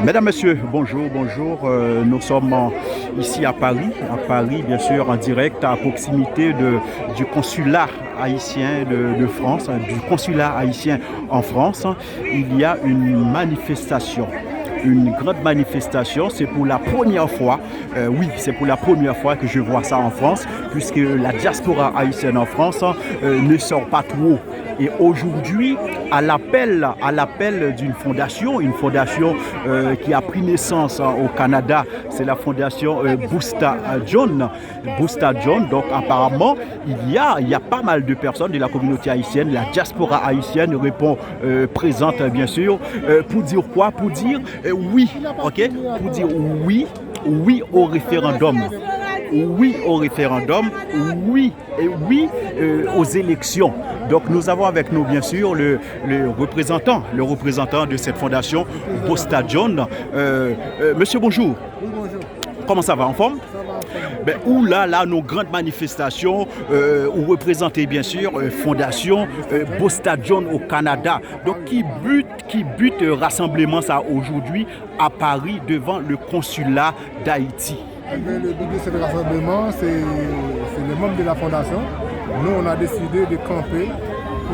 Mesdames, Messieurs, bonjour, bonjour. Nous sommes ici à Paris, bien sûr, en direct à proximité du consulat haïtien de France, du consulat haïtien en France. Il y a une manifestation. Une grande manifestation, c'est pour la première fois, c'est pour la première fois que je vois ça en France, puisque la diaspora haïtienne en France ne sort pas trop. Et aujourd'hui, à l'appel d'une fondation, qui a pris naissance au Canada, c'est la fondation Busta John. Donc apparemment, il y a pas mal de personnes de la communauté haïtienne, la diaspora haïtienne répond présente bien sûr, pour dire quoi? Pour dire oui, ok? Pour dire oui au référendum. Oui au référendum, oui aux élections. Donc nous avons avec nous bien sûr le représentant de cette fondation, Busta John. Monsieur, bonjour. Oui, bonjour. Comment ça va, en forme? Ça va en forme. Là, nos grandes manifestations, où représentez bien sûr Fondation Busta John au Canada. Donc qui bute rassemblement ça aujourd'hui à Paris devant le consulat d'Haïti. Le but de ce rassemblement, c'est les membres de la fondation. Nous, on a décidé de camper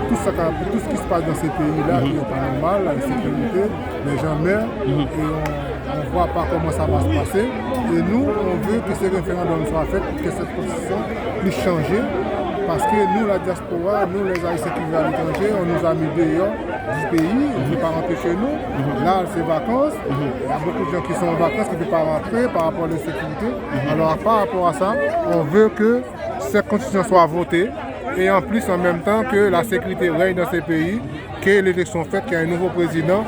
pour tout ce qui se passe dans ces pays-là, qui n'est pas normal, la sécurité, les gens meurent, et on ne voit pas comment ça va se passer. Et nous, on veut que ce référendum soit fait, que cette constitution puisse changer. Parce que nous, la diaspora, nous les Haïtiens qui vivent à l'étranger, on nous a mis dehors du pays, on ne peut pas rentrer chez nous. Là, c'est vacances. Il y a beaucoup de gens qui sont en vacances qui ne peuvent pas rentrer par rapport à la sécurité. Alors, par rapport à ça, on veut que cette constitution soit votée. Et en plus, en même temps, que la sécurité règne dans ces pays, que l'élection faite, qu'il y a un nouveau président,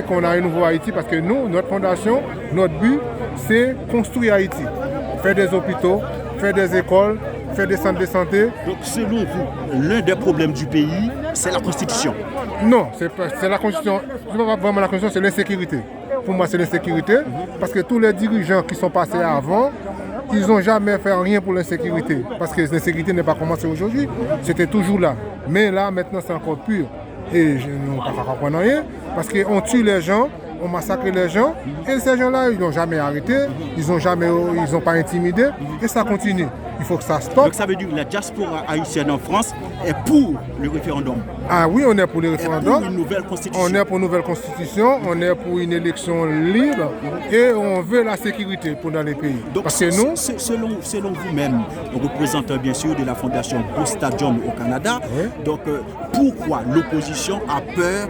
qu'on a un nouveau Haïti. Parce que nous, notre fondation, notre but, c'est construire Haïti. Faire des hôpitaux, faire des écoles, faire des centres de santé. Donc selon vous, l'un des problèmes du pays, c'est la Constitution? Non, c'est la Constitution. Ce n'est pas vraiment la Constitution, c'est l'insécurité. Pour moi, c'est l'insécurité. Parce que tous les dirigeants qui sont passés avant, ils n'ont jamais fait rien pour l'insécurité. Parce que l'insécurité n'est pas commencé aujourd'hui. C'était toujours là. Mais là, maintenant, c'est encore pur. Et je ne peux pas comprendre rien. Parce qu'on tue les gens, on massacre les gens. Et ces gens-là, ils n'ont jamais arrêté. Ils n'ont pas intimidé. Et ça continue. Il faut que ça stoppe. Donc ça veut dire que la diaspora haïtienne en France est pour le référendum? Ah oui, on est pour le référendum. Pour une nouvelle constitution. On est pour une nouvelle constitution, on est pour une élection libre et on veut la sécurité pour dans les pays. Donc parce que nous, selon vous-même, représentant bien sûr de la fondation Busta John au Canada, oui. Donc pourquoi l'opposition a peur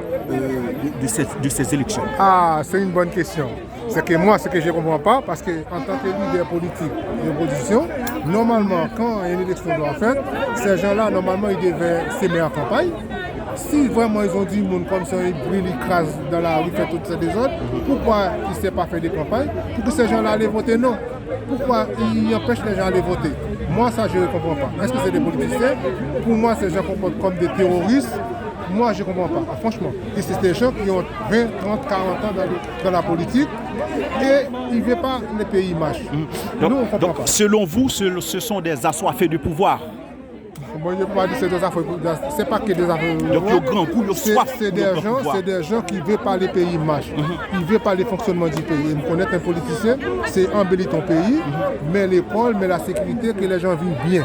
de ces élections? Ah, c'est une bonne question. C'est que moi, ce que je ne comprends pas, parce qu'en tant que leader politique d'opposition, normalement, quand une élection doit faire, ces gens-là, normalement, ils devaient s'aimer en campagne. Si vraiment ils ont dit comme ça, ils brûlent, ils crasent dans la rue, font toutes ces désordres, pourquoi ils ne savent pas faire des campagnes? Pour que ces gens-là allaient voter, non. Pourquoi ils empêchent les gens d'aller voter? Moi, ça, je ne comprends pas. Est-ce que c'est des politiciens? Pour moi, ces gens comportent comme des terroristes. Moi, je ne comprends pas, franchement. Et c'est des gens qui ont 20, 30, 40 ans dans la politique et ils ne veulent pas les pays marchent. Donc, nous, on ne comprend pas. Selon vous, ce sont des assoiffés de pouvoir? Bon, je ne peux pas dire que c'est des affaires. C'est pas que des affaires. Donc le grand coup, le soif. C'est des gens qui ne veulent pas les pays marchent. Ils ne veulent pas le fonctionnement du pays. Ils connaissent un politicien, c'est embellir ton pays, mais l'école, mais la sécurité, que les gens vivent bien.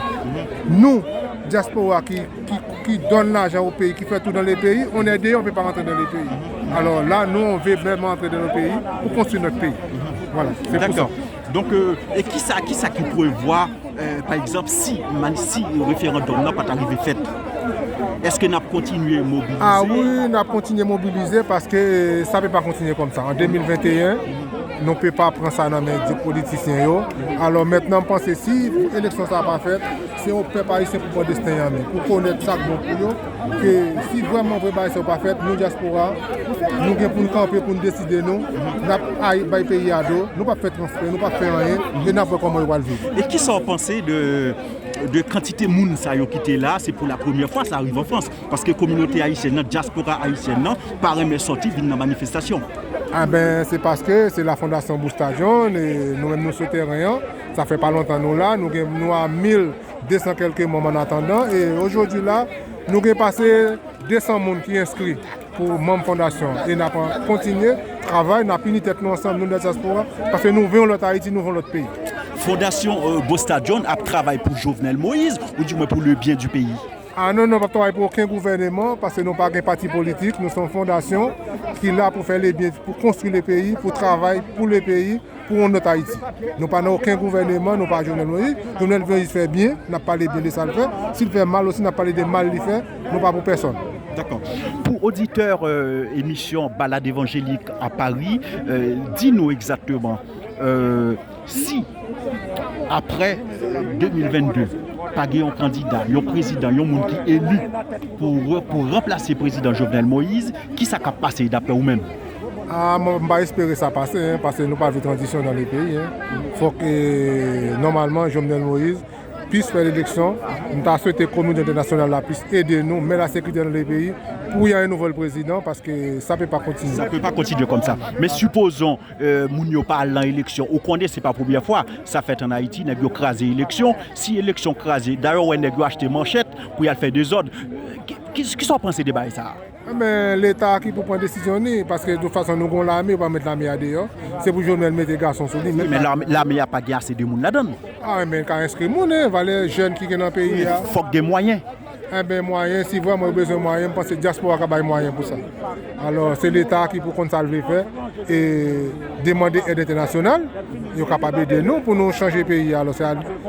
Nous, diaspora qui donne l'argent au pays, qui fait tout dans les pays, on est dehors, on ne peut pas rentrer dans les pays. Alors là, nous, on veut même entrer dans nos pays pour construire notre pays. Voilà, c'est pour ça. Donc, et qui pourrait voir, par exemple, si le référendum n'a pas arrivé fait, est-ce que nous avons continué à mobiliser? Ah oui, nous avons continué à mobiliser parce que ça ne peut pas continuer comme ça. En 2021, nous ne pouvons pas prendre ça dans les mains des politiciens. Alors maintenant, pensez si l'élection ne sera pas faite, c'est au peuple haïtien pour le destin. Pour connaître ça bon pour nous, que si vraiment le peuple n'est pas fait, nous, diaspora, nous avons pour nous camper, pour nous décider, nous avons pays à dos, nous ne pouvons pas faire transfert, nous ne pouvons pas faire rien, et nous ne pouvons pas comment on va le vivre. Et qui sont pensés de quantité de monde qui était là, c'est pour la première fois ça arrive en France. Parce que la communauté haïtienne, la diaspora haïtienne, par un sorti dans la manifestation. Ah ben, c'est parce que c'est la fondation Busta John et nous-mêmes nous souhaitons rien. Ça fait pas longtemps nous là, nous avons 1200 quelques moments en attendant et aujourd'hui là, nous avons passé 200 personnes qui sont inscrits. pour membre fondation. Et nous avons continué à travailler, nous avons uni tête nous ensemble, nous, la diaspora, parce que nous voulons l'autre Haïti, nous voulons l'autre pays. Fondation Bostadion a travaillé pour Jovenel Moïse ou du moins pour le bien du pays? Ah non, nous ne travaillons pour aucun gouvernement parce que nous n'avons pas de parti politique. Nous sommes une fondation qui est là pour faire les biens, pour construire le pays, pour travailler pour le pays, pour notre Haïti. Nous n'avons aucun gouvernement, nous n'avons pas Jovenel Moïse. Jovenel Moïse fait bien, nous n'avons pas les biens de ça le fait. S'il fait mal aussi, nous n'avons pas les mal il fait, nous n'avons pas pour personne. D'accord. Pour auditeurs émission Balade évangélique à Paris, dis-nous exactement si après 2022, pas un candidat, un président, un monde qui est élu pour remplacer le président Jovenel Moïse, qui ça va passer d'après vous-même? Ah, je ne vais pas espérer ça passer, parce que nous n'avons pas de transition dans les pays. Il faut que normalement Jovenel Moïse puisse faire l'élection. Nous avons souhaité que la communauté internationale puisse aider nous, mettre la sécurité dans les pays pour y avoir un nouvel président, parce que ça ne peut pas continuer. Ça ne peut pas continuer comme ça. Mais supposons Mounio parle dans l'élection. Au Condé, ce n'est pas la première fois. Ça fait en Haïti, nous avons crasé l'élection. Si l'élection crasée, d'ailleurs, on a acheté manchette pour y aller faire des ordres. Qu'est-ce que vous pensez de débat ça? Mais l'État qui peut prendre des décisions, parce que de toute façon, nous avons l'armée, on va mettre l'armée à dehors. C'est pour Jovenel mettre des garçons sur lui. Mais l'armée n'a pas gagné assez de monde là-dedans. Ah, mais quand inscrit monde, les jeunes qui sont dans le pays. Il faut des moyens. Eh bien, moyens, si vraiment besoin de moyens, je pense que la diaspora a des moyens pour ça. Alors, c'est l'État qui peut le faire et demander aide internationale. Il est capable d'aider nous pour nous changer le pays. Alors,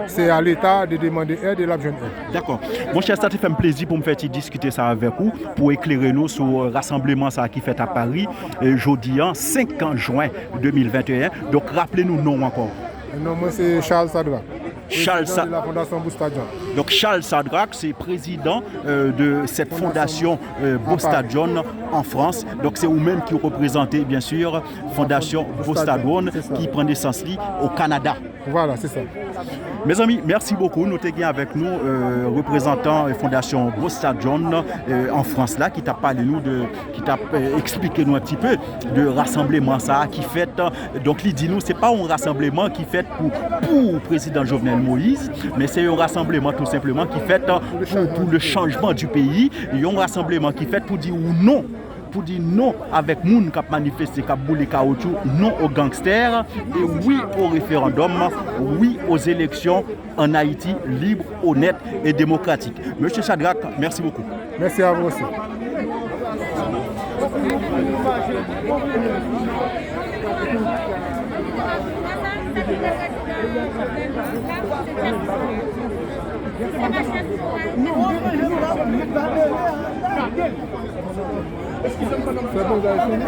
c'est à l'État de demander aide et la besoin d'aide. D'accord. Mon cher, ça te fait un plaisir pour me faire discuter ça avec vous, pour éclairer nous sur le rassemblement ça qui fait à Paris, jeudi 5 juin 2021. Donc, rappelez-nous non encore. Non, moi, c'est Charles Sadra. De la Fondation Bostadion. Donc Charles Sadrak, c'est président de cette fondation Bostadion en France. Donc c'est vous-même qui représentez bien sûr Fondation Bostadion qui prend naissance au Canada. Voilà, c'est ça. Mes amis, merci beaucoup. Nous avons avec nous représentant Fondation Bostadion en France là, qui t'a parlé nous qui t'a expliqué nous un petit peu de rassemblement ça qui fait. Donc il dit nous c'est pas un rassemblement qui fait pour le président Jovenel Moïse, mais c'est un rassemblement tout simplement qui fait pour le changement du pays. Il y a un rassemblement qui fait pour dire non. Pour dire non avec moun qui a manifesté, qui a boulé caoutchouc, non aux gangsters et oui au référendum, oui aux élections en Haïti libre, honnête et démocratique. Monsieur Sadrak, merci beaucoup. Merci à vous aussi. C'est bon, vous avez fini?